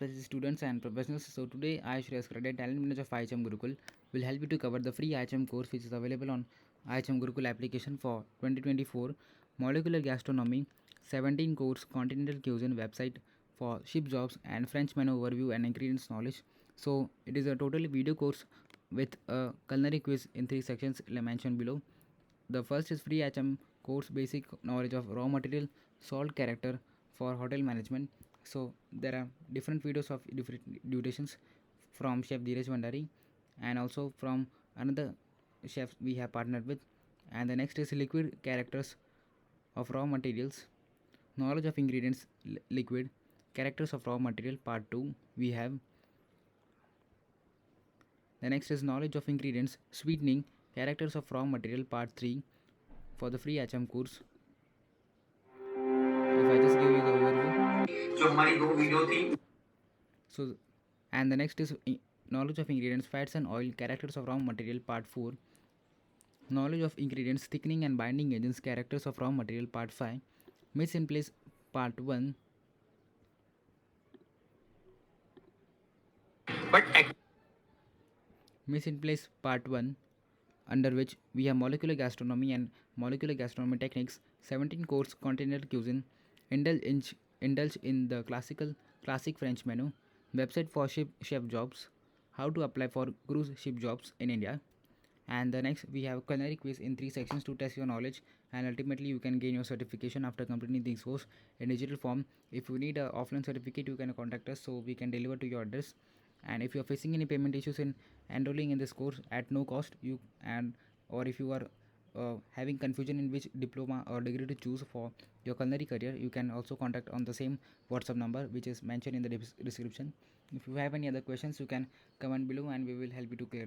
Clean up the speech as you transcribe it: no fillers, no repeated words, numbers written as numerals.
Students and professionals. So today I shall credit talent manager of IHM Gurukul will help you to cover the free IHM course which is available on IHM Gurukul application for 2024 molecular gastronomy 17 course continental cuisine website for ship jobs and French menu overview and ingredients knowledge. So it is a totally video course with a culinary quiz in 3 sections mentioned below. The first is free IHM course basic knowledge of raw material salt character for hotel management. So there are different videos of different durations from chef Dheeraj Bhandari and also from another chef we have partnered with. And the next is liquid characters of raw materials, knowledge of ingredients, liquid characters of raw material part 2 we have. The next is knowledge of ingredients, sweetening, characters of raw material part 3 for the free HM course. If I just give you the overview. जो हमारी दो video थी. So and the next is knowledge of ingredients, fats and oil, characters of raw material part 4. Knowledge of ingredients, thickening and binding agents, characters of raw material part 5. Myths in place part 1. But myths in place part 1, under which we have molecular gastronomy and molecular gastronomy techniques, 17 course continental cuisine, indulge in the classic French menu, website for chef jobs, how to apply for cruise ship jobs in India. And the next we have culinary quiz in 3 sections to test your knowledge, and ultimately you can gain your certification after completing this course in digital form. If you need a offline certificate, you can contact us so we can deliver to your address. And if you are facing any payment issues in enrolling in this course at no cost, or if you are having confusion in which diploma or degree to choose for your culinary career, you can also contact on the same WhatsApp number which is mentioned in the description. If you have any other questions, you can comment below and we will help you to clear